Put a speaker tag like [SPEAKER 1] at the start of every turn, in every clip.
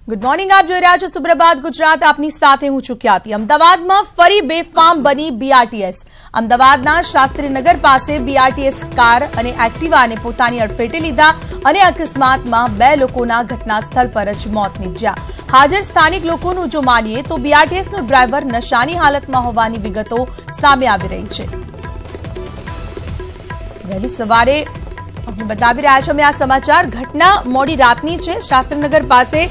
[SPEAKER 1] Good morning, આપ જોઈ રહ્યા છો સુપ્રભાત ગુજરાત. આપની સાથે હું છું ખ્યાતિ. અમદાવાદમાં ફરી બેફામ બની બીઆરટીએસ. અમદાવાદના શાસ્ત્રીનગર પાસે બીઆરટીએસ કાર અને એક્ટિવાને પોતાની અડફેટે લીધા અને અકસ્માતમાં 2 લોકોના ઘટના સ્થળ પર જ મોત નીપજ્યા. હાજર સ્થાનિક લોકોનું જો માનીએ તો બીઆરટીએસનો ડ્રાઈવર નશાની હાલતમાં હોવાની વિગતો સામે આવી રહી છે. વહેલી સવારે बतावी रहा छे आ समाचार. घटना मोडी रातनी छे. शास्त्रीनगर पासे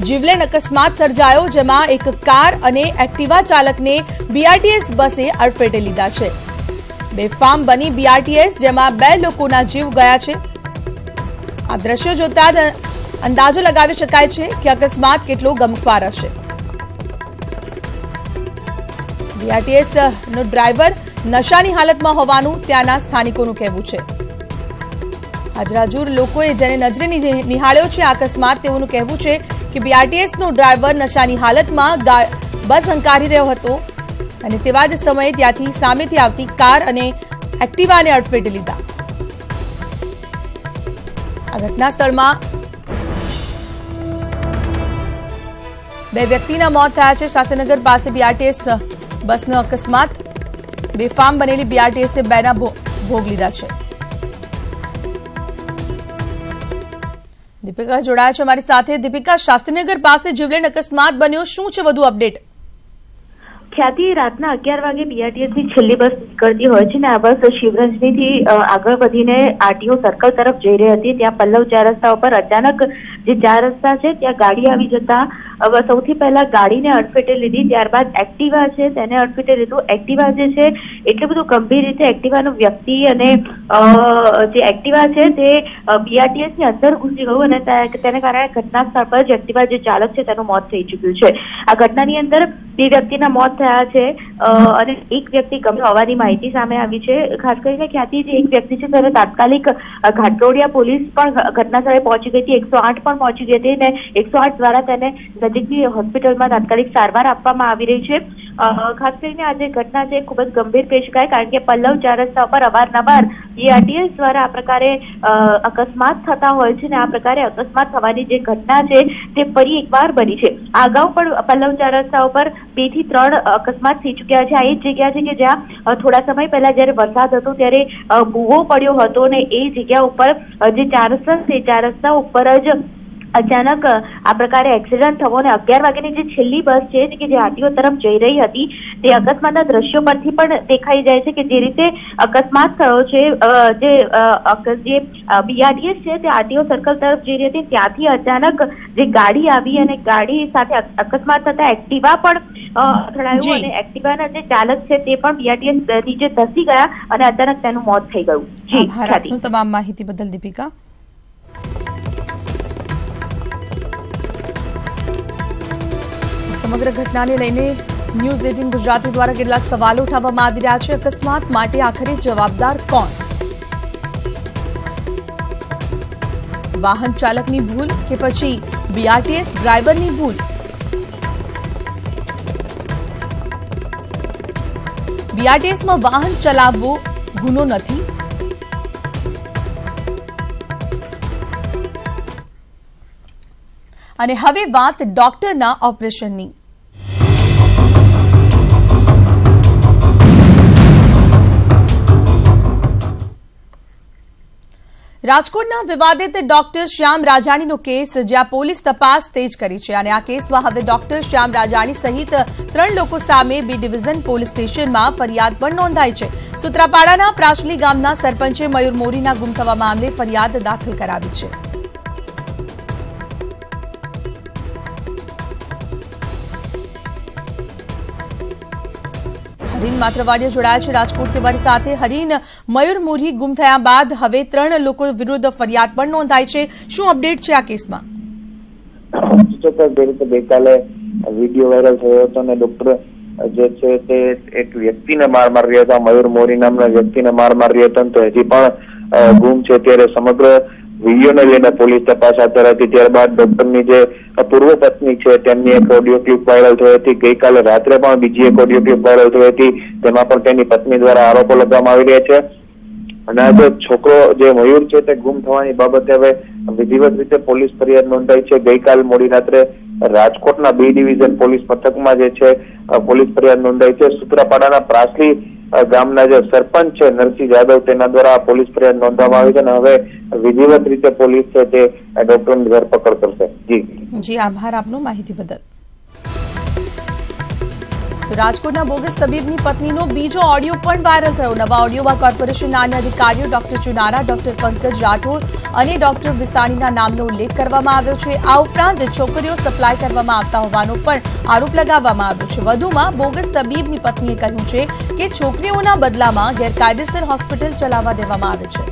[SPEAKER 1] जीवलेण अकस्मात सर्जायो, जेमां एक कार अने एक्टिवा चालकने बीआरटीएस बसे अडफेटे लीधा छे. बेफाम बनी बीआरटीएस, जेमां 2 लोकोना जीव गया छे. आ दृश्यो जोता ज अंदाजो लगावी शकाय छे के अकस्मात केटलो गमख्वार हशे. बीआरटीएस नो ड्राइवर नशानी हालतमां होवानुं त्याना स्थानिकोनुं कहेवुं छे. हाजराजूर लोकोए जेने नजरे निहाळ्यो छे अकस्मात, तेओनुं कहेवुं छे के बीआरटीएस नो ड्राइवर नशानी हालतमां बस हंकारी रह्यो हतो अने तेवा ज समये त्यांथी सामेथी आवती कार अने एक्टिवाने अडफेटे लीधा. आ घटना स्थळमां 2 व्यक्तिना मोत थया छे. शास्त्रीनगर पासे बीआरटीएस बसनो अकस्मात. बेफाम बनेली बीआरटीएसे 2 भोग लीधा छे. दीपिका जोड़ाया छे हमारी साथे. दीपिका, शास्त्रीनगर पास जीवलेण अकस्मात बन्यो, शुं छे वधु अपडेट?
[SPEAKER 2] ख्याति रातना 11 वागे बीआरटीएस ની છેલ્લી બસ નીકળતી હોય છે ને આ બસ શિવરંજનીથી આગળ વધીને આરટીઓ સર્કલ તરફ જઈ રહી હતી. ત્યાં પલ્લવ 4 રસ્તા ઉપર અચાનક જે 4 રસ્તા છે ત્યાં ગાડી આવી જતા સૌથી પહેલા ગાડીને અડફેટે લીધી, ત્યારબાદ એક્ટિવા છે તેને અડફેટે લીધું. એક્ટિવા જે છે એટલું બધું ગંભીર રીતે એક્ટિવાનો વ્યક્તિ અને જે એક્ટિવા છે તે બીઆરટીએસ ની અંદર ઘૂસી ગયું અને તેને કારણે ઘટના સ્થળ પર જ એક્ટિવા જે ચાલક છે તેનું મોત થઈ ચૂક્યું છે. આ ઘટનાની અંદર 2 વ્યક્તિના મોત થયા છે અને એક વ્યક્તિ ગમ્યો હોવાની માહિતી સામે આવી છે. ખાસ કરીને ખ્યાતિ જે એક વ્યક્તિ છે તેને તાત્કાલિક ઘાટલોડિયા પોલીસ પણ ઘટના સ્થળે પહોંચી ગઈ હતી, 108 પણ પહોંચી ગઈ હતી અને 108 દ્વારા તેને નજીકની હોસ્પિટલમાં તાત્કાલિક સારવાર આપવામાં આવી રહી છે. ખાસ કરીને આ જે ઘટના છે ખૂબ જ ગંભીર કહી શકાય, કારણ કે પલ્લવ 4 રસ્તા ઉપર અવારનવાર બીઆરટીએસ દ્વારા આ પ્રકારે અકસ્માત થતા હોય છે અને આ પ્રકારે અકસ્માત થવાની જે ઘટના છે તે ફરી એકવાર બની છે. અગાઉ પણ પલ્લવ 4 રસ્તા ઉપર 2 થી 3 અકસ્માત થઈ ચુક્યા છે. આ એ જ જગ્યા છે કે જ્યાં થોડા સમય પહેલા જયારે વરસાદ હતો ત્યારે ભૂવો પડ્યો હતો અને એ જગ્યા ઉપર જે 4 રસ્તા છે 4 રસ્તા ઉપર જ અચાનક આ પ્રકારે એક્સિડન્ટ થવો અને 11 વાગ્યાની જે છેલ્લી બસ છે કે જે આરટીઓ તરફ જઈ રહી હતી તે અકસ્માતના દ્રશ્યો પરથી પણ દેખાઈ જાય છે કે જે રીતે અકસ્માત થયો છે. જે બીઆરટીએસ છે તે આરટીઓ સર્કલ તરફ જઈ રહી હતી, ત્યાંથી અચાનક જે ગાડી આવી અને ગાડી સાથે અકસ્માત થતા એક્ટિવા પણ અથડાયું અને એક્ટિવાના જે ચાલક છે તે પણ બીઆરટીએસ નીચે ધસી ગયા અને અચાનક તેનું મોત થઈ ગયું. જી,
[SPEAKER 1] તમામ માહિતી બદલ દીપિકા. સમગ્ર ઘટનાને લઈને ન્યૂઝ 18 ગુજરાતી દ્વારા કેટલાક સવાલો ઉઠાવવામાં આવી રહ્યા છે. અકસ્માત માટે આખરે જવાબદાર કોણ? વાહન ચાલકની ભૂલ કે પછી બીઆરટીએસ ડ્રાઈવરની ભૂલ? બીઆરટીએસમાં વાહન ચલાવવું ગુનો નથી. અને હવે વાત ડોક્ટરના ઓપરેશનની. રાજકોટના વિવાદિત ડોક્ટર શ્યામ રાજાણીનો કેસ, જ્યાં પોલીસ તપાસ તેજ કરી છે અને આ કેસમાં હવે ડોક્ટર શ્યામ રાજાણી સહિત 3 લોકો સામે બી ડિવિઝન પોલીસ સ્ટેશનમાં ફરિયાદ પણ નોંધાઈ છે. સુત્રાપાડાના પ્રાસલી ગામના સરપંચે મયુર મોરીના ગુમ થવા મામલે ફરિયાદ દાખલ કરાવી છે. હરીન માત્રવાડિયા જોડાયા છે રાજકોટથી અમારી સાથે. હરીન, મયુર મોરી ગુમ થયા બાદ હવે 3 લોકો વિરુદ્ધ ફરિયાદ પણ નોંધાઈ છે. શું અપડેટ છે આ કેસમાં?
[SPEAKER 3] ગઈકાલે વિડીયો વાયરલ થયો હતો અને ડોક્ટર જે છે તે એક વ્યક્તિને માર માર્યો હતો, મયુર મોરી નામના વ્યક્તિને માર માર્યો હતો, તો હજી પણ ગુમ છે. ત્યારે સમગ્ર વિડીયોને લઈને પોલીસ તપાસ હાથ ધરી હતી. ત્યારબાદ ડોક્ટરની જે પૂર્વ પત્ની છે તેમની એક ઓડિયો ક્લિપ વાયરલ થઈ હતી. ગઈકાલે રાત્રે પણ બીજી એક ઓડિયો ક્લિપ વાયરલ થઈ હતી, તેમાં પણ તેની પત્ની દ્વારા આરોપો લગાવવામાં આવી રહ્યા છે. અને આ જે છોકરો જે મયુર છે તે ગુમ થવાની બાબતે હવે વિધિવત રીતે પોલીસ ફરિયાદ નોંધાઈ છે. ગઈકાલ મોડી રાત્રે રાજકોટના બી ડિવિઝન પોલીસ મથકમાં જે છે પોલીસ ફરિયાદ નોંધાઈ છે। સૂત્રાપાડાના પ્રાસલી ગામના જે સરપંચ છે નરસિંહ જાદવ તેના દ્વારા પોલીસ ફરિયાદ નોંધવામાં આવી છે અને હવે વિધિવત રીતે પોલીસ છે તે ડોક્ટરની ધરપકડ કરશે।
[SPEAKER 1] જી આભાર આપનો માહિતી બદલ। તો રાજકોટના બોગસ તબીબની પત્નીનો બીજો ઓડિયો પણ વાયરલ થયો। નવા ઓડિયોમાં કોર્પોરેશનના અન્ય અધિકારીઓ ડોક્ટર ચુનારા, ડોક્ટર પંકજ રાઠોડ અને ડોક્ટર વિસાણીના નામનો ઉલ્લેખ કરવામાં આવ્યો છે। આ ઉપરાંત છોકરીઓ સપ્લાય કરવામાં આવતા હોવાનો પણ આરોપ લગાવવામાં આવ્યો છે। વધુમાં બોગસ તબીબની પત્નીએ કહ્યું છે કે છોકરીઓના બદલામાં ગેરકાયદેસર હોસ્પિટલ ચલાવવા દેવામાં આવે છે।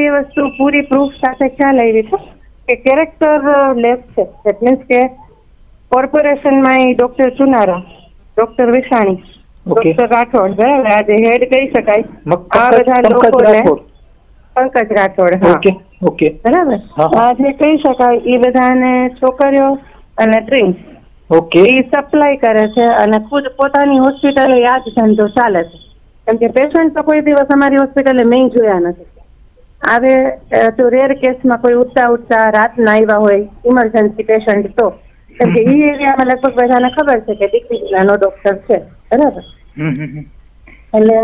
[SPEAKER 4] એ વસ્તુ પૂરી પ્રૂફ સાથે ખ્યાલ આવી છે કે કેરેક્ટર લેસ છે। ધેટ મીન્સ કે કોર્પોરેશનમાં ડોક્ટર ચુનારા, ડોક્ટર વિસાણી, ડોક્ટર રાઠોડ, બરાબર, આજે હેડ કહી શકાય આ બધા લોકોને પંકજ રાઠોડ, હા બરાબર, આજે કહી શકાય એ બધાને છોકરીઓ અને ડ્રિંક્સ એ સપ્લાય કરે છે અને ખુદ પોતાની હોસ્પિટલે આ જ ધંધો ચાલે છે। કેમ કે પેશન્ટ તો કોઈ દિવસ અમારી હોસ્પિટલે મેં જોયા નથી। આવે તો રેર કેસમાં કોઈ ઉઠતા રાતના આવ્યા હોય ઇમરજન્સી પેશન્ટ તો કેમ કે એ એરિયામાં લગભગ બધાને ખબર છે કે દીકરીનો ડોક્ટર છે, બરાબર। એટલે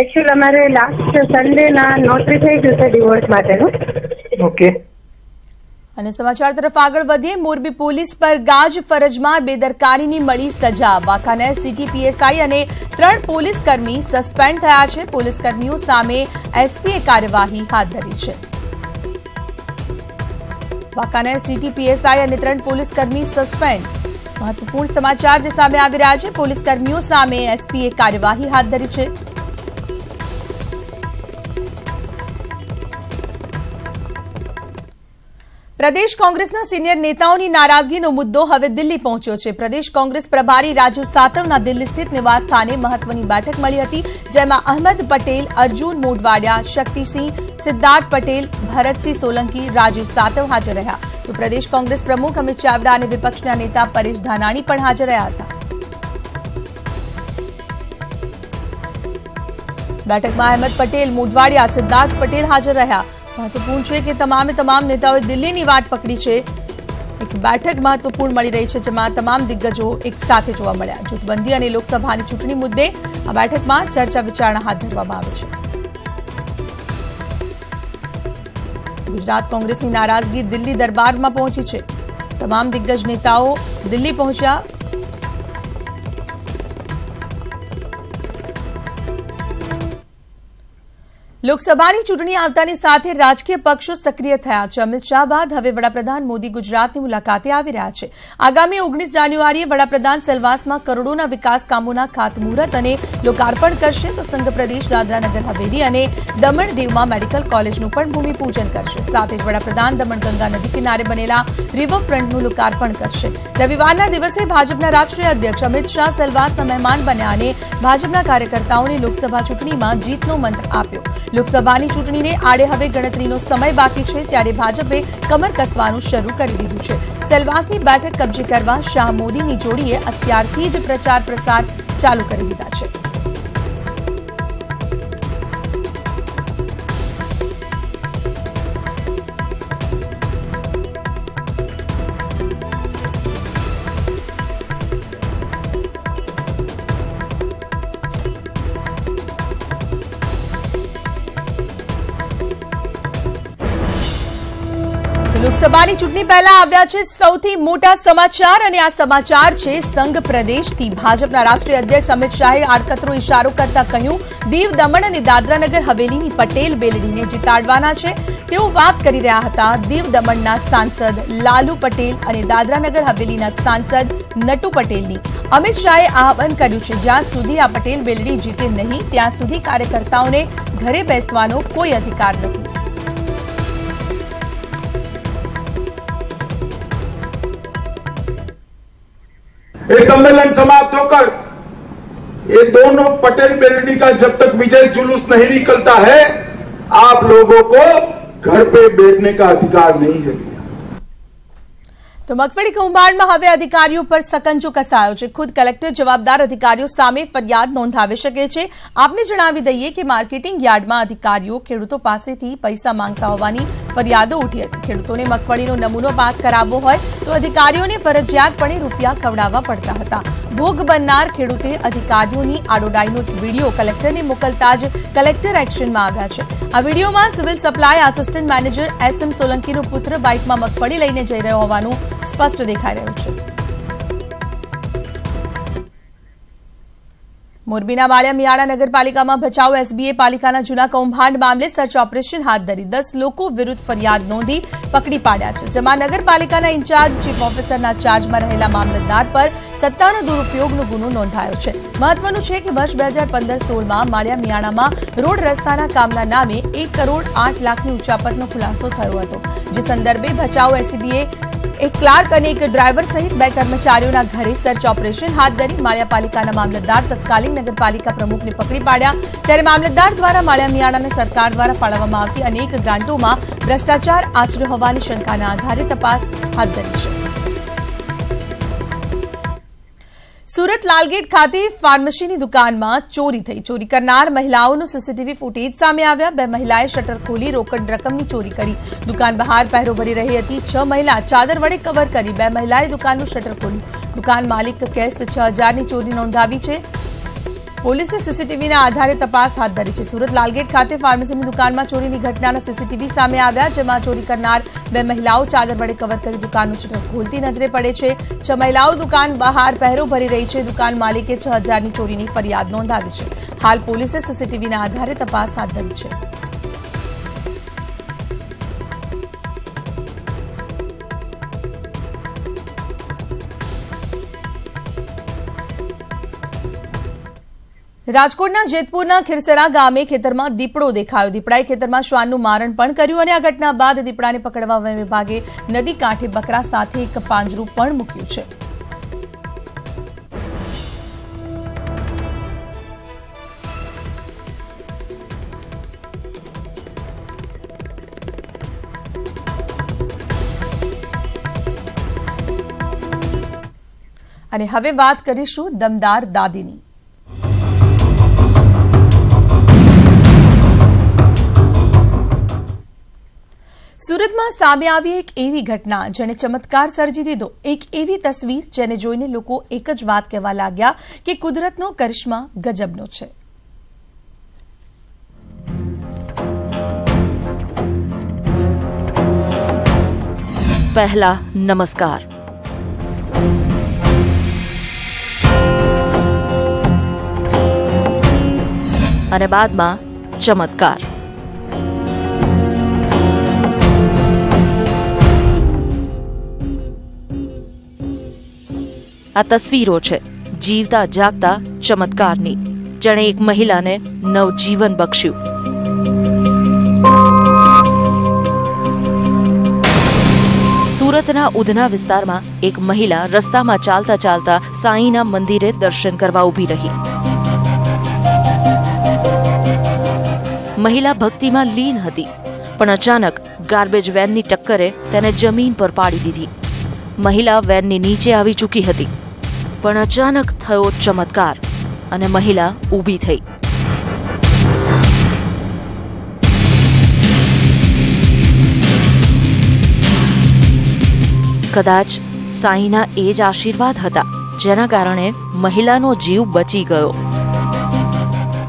[SPEAKER 4] એકચ્યુઅલ અમારે લાસ્ટ સન્ડેના નોટરી થઈ ગયું છે ડિવોર્સ માટેનું।
[SPEAKER 1] અને સમાચાર તરફ આગળ વધીએ। મોરબી પોલીસ પર ગાજ ફરજમાં બેદરકારીની મળી સજા। વાંકાનેર સિટી પીએસઆઈ અને 3 પોલીસકર્મી સસ્પેન્ડ થયા છે। પોલીસકર્મીઓ સામે એસપીએ કાર્યવાહી હાથ ધરી છે। વાંકાનેર સિટી પીએસઆઈ અને 3 પોલીસકર્મી સસ્પેન્ડ। મહત્વપૂર્ણ સમાચાર જે સામે આવી રહ્યા છે। પોલીસકર્મીઓ સામે એસપીએ કાર્યવાહી હાથ ધરી છે। प्रदेश कांग्रेसना सीनियर नेताओनी नाराजगीनो मुद्दो हवे दिल्ली पहोंच्यो छे। प्रदेश कांग्रेस प्रभारी राजीव सातवना दिल्ली स्थित निवास स्थाने महत्वनी बैठक मळी हती, जेमां अहमद पटेल, अर्जुन मोढवाडिया, शक्तिसिंह, सिद्धार्थ पटेल, भरतसिंह सोलंकी, राजीव सातव हाजर रह्या। तो प्रदेश कांग्रेस प्रमुख अमित चावड़ा अने विपक्षना नेता परेश धानाणी पण हाजर रह्या हता। बैठकमां अहमद पटेल, मोढवाडिया, सिद्धार्थ पटेल हाजर रह्या। महत्वपूर्ण है कि तमामे तमाम नेताओं दिल्ली की वाट पकड़ी है। एक बैठक महत्वपूर्ण मળી રહી છે, જેમાં તમામ દિગ્ગજો એક સાથે જોવા મળ્યા। જૂથબંધી અને લોકસભાની ચૂંટણી મુદ્દે આ બેઠકમાં ચર્ચા વિચારણા હાથ ધરવામાં આવી છે। ગુજરાત કોંગ્રેસની નારાજગી દિલ્હી દરબારમાં પહોંચી છે। તમામ દિગ્ગજ નેતાઓ દિલ્હી પહોંચ્યા। લોકસભાની ચૂંટણી આવતાની સાથે રાજકીય પક્ષો સક્રિય થયા છે। અમિત શાહ બાદ હવે વડાપ્રધાન મોદી ગુજરાતની મુલાકાતે આવી રહ્યા છે। આગામી 19 જાન્યુઆરીએ વડાપ્રધાન સેલવાસમાં કરોડોના વિકાસ કામોના ખાતમુહૂર્ત અને લોકાર્પણ કરશે। તો સંઘ પ્રદેશ દાદરાનગર હવેલી અને દમણ દીવમાં મેડિકલ કોલેજનું પણ ભૂમિપૂજન કરશે। સાથે જ વડાપ્રધાન દમણ ગંગા નદી કિનારે બનેલા રિવરફ્રન્ટનું લોકાર્પણ કરશે। રવિવારના દિવસે ભાજપના રાષ્ટ્રીય અધ્યક્ષ અમિત શાહ સેલવાસના મહેમાન બન્યા અને ભાજપના કાર્યકર્તાઓને લોકસભા ચૂંટણીમાં જીતનો મંત્ર આપ્યો। લોકસભાની ચૂંટણીને આડે હવે ગણતરીનો સમય બાકી છે, ત્યારે ભાજપે કમર કસવાનું શરૂ કરી દીધું છે। સેલવાસની બેઠક કબજે કરવા શાહ મોદીની જોડીએ અત્યારથી જ પ્રચાર પ્રસાર ચાલુ કરી દીધા છે। લોકસભાની ચૂંટણી પહેલા આવ્યા છે સૌથી મોટા સમાચાર અને આ સમાચાર છે સંઘ પ્રદેશથી। ભાજપના રાષ્ટ્રીય અધ્યક્ષ અમિત શાહે આડકતરો ઇશારો કરતા કહ્યું, દીવ દમણ અને દાદરાનગર હવેલીની પટેલ બેલડીને જીતાડવાના છે। તેઓ વાત કરી રહ્યા હતા દીવ દમણના સાંસદ લાલુ પટેલ અને દાદરાનગર હવેલીના સાંસદ નટુ પટેલની। અમિત શાહે આહવાન કર્યું છે, જ્યાં સુધી આ પટેલ બેલડી જીતે નહીં ત્યાં સુધી કાર્યકર્તાઓને ઘરે બેસવાનો કોઈ અધિકાર નથી।
[SPEAKER 5] ये सम्मेलन समाप्त होकर ये दोनों पटेल बेलडी का जब तक विजय जुलूस नहीं निकलता है, आप लोगों को घर पे बैठने का अधिकार नहीं है।
[SPEAKER 1] તો મગફળી કૌભાંડમાં હવે અધિકારીઓ પર સકંજો કસાયો છે। ખુદ કલેક્ટર જવાબદાર અધિકારીઓ સામે ફરિયાદ નોંધાવી શકે છે। આપને જણાવી દઈએ કે માર્કેટિંગ યાર્ડમાં અધિકારીઓ ખેડૂતો પાસેથી પૈસા માંગતા હોવાની ફરિયાદો ઉઠી હતી। ખેડૂતોને મગફળીનો નમૂનો પાસ કરાવવો હોય તો અધિકારીઓને ફરજિયાતપણે રૂપિયા ખવડાવવા પડતા હતા। ભોગ બનનાર ખેડૂતે અધિકારીઓની આડોડાઈનો એક વિડીયો કલેક્ટરને મોકલતા જ કલેક્ટર એક્શનમાં આવ્યા છે। આ વિડીયોમાં civil supply assistant manager SM સોલંકીનો પુત્ર બાઇકમાં મગફળી લઈને જઈ રહ્યો હોવાનું સ્પષ્ટ દેખાઈ રહ્યું છે। મોરબીના વાળિયા મિયાણા નગરપાલિકામાં ભચાઉ SBA પાલિકાના જૂના કૌભાંડ મામલે સર્ચ ઓપરેશન હાથ ધરી 10 લોકો વિરુદ્ધ ફરિયાદ નોંધી પકડી પાડ્યા છે। જેમાં નગરપાલિકાના ઇન્ચાર્જ ચીફ ઓફિસરના ચાર્જમાં રહેલા મામલતદાર પર સત્તાનો દુરુપયોગનો ગુનો નોંધાયો છે। મહત્વનું છે કે વર્ષ 2015-16માં માળિયા મિયાણામાં રોડ રસ્તાના કામના નામે 1 કરોડ 8 લાખની ઉચાપતનો ખુલાસો થયો હતો। જે સંદર્ભે ભચાઉ SBA એક ક્લાર્ક અને એક ડ્રાઈવર સહિત 2 કર્મચારીઓના ઘરે સર્ચ ઓપરેશન હાથ ધરી માળિયા પાલિકાના મામલતદાર તત્કાલીન નગરપાલિકા પ્રમુખને પકડી પાડ્યા। ત્યારે મામલતદાર દ્વારા માળિયા મિયાણાને સરકાર દ્વારા ફાળવવામાં આવતી અનેક ગ્રાન્ટોમાં ભ્રષ્ટાચાર આચર્યો હોવાની શંકાના આધારે તપાસ હાથ ધરી છે। સુરત લાલગેટ ખાતે ફાર્મસીની દુકાનમાં ચોરી થઈ। ચોરી કરનાર મહિલાઓનો સીસીટીવી ફૂટેજ સામે આવ્યા। 2 મહિલાએ શટર ખોલી રોકડ રકમની ચોરી કરી। દુકાન બહાર પહેરો ભરી રહી હતી। 6 મહિલા ચાદર વડે કવર કરી 2 મહિલાએ દુકાનનું શટર ખોલ્યું। દુકાન માલિક કેશ 6000ની ચોરી નોંધાવી છે। પોલીસે સીસીટીવીના આધારે તપાસ હાથ ધરી છે। સુરત લાલગેટ ખાતે ફાર્મસીની દુકાનમાં ચોરીની ઘટનાના સીસીટીવી સામે આવ્યા। જેમાં ચોરી કરનાર 2 મહિલાઓ ચાદર વડે કવર કરી દુકાનનું શટર ખોલતી નજરે પડે છે। 6 મહિલાઓ દુકાન બહાર પહેરો ભરી રહી છે। દુકાન માલિકે 6000ની ચોરીની ફરિયાદ નોંધાવી છે। હાલ પોલીસે સીસીટીવીના આધારે તપાસ હાથ ધરી છે। રાજકોટના જેતપુરના ખીરસરા ગામે ખેતરમાં દીપડો દેખાયો। દીપડાએ ખેતરમાં શ્વાનનું મારણ પણ કર્યું અને આ ઘટના બાદ દીપડાને પકડવા વન વિભાગે નદી કાંઠે બકરા સાથે એક પાંજરું પણ મૂક્યું છે। અને હવે વાત કરીશું દમદાર દાદીની। સુરતમાં સામે આવી એક એવી ઘટના જેણે ચમત્કાર સર્જી દીધો। એક એવી તસવીર જેને જોઈને લોકો એક જ વાત કહેવા લાગ્યા કે કુદરતનો કરિશ્મા ગજબનો છે।
[SPEAKER 6] પહેલા નમસ્કાર, અને બાદમાં ચમત્કાર। આ તસવીરો છે જીવતા જાગતા ચમત્કારની, જેણે એક મહિલાને નવજીવન બક્ષ્યું। સુરતના ઉધના વિસ્તારમાં એક મહિલા રસ્તામાં ચાલતા ચાલતા સાંઈના મંદિરે દર્શન કરવા ઊભી રહી। મહિલા ભક્તિમાં લીન હતી, પણ અચાનક ગાર્બેજ વેનની ટક્કરે તેને જમીન પર પાડી દીધી। મહિલા વેનની નીચે આવી ચૂકી હતી, પણ અચાનક થયો ચમત્કાર અને મહિલા ઊભી થઈ। કદાચ સાંઈના એ જ આશીર્વાદ હતા જેના કારણે મહિલાનો જીવ બચી ગયો।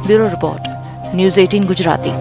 [SPEAKER 6] Bureau report, news 18 Gujarati.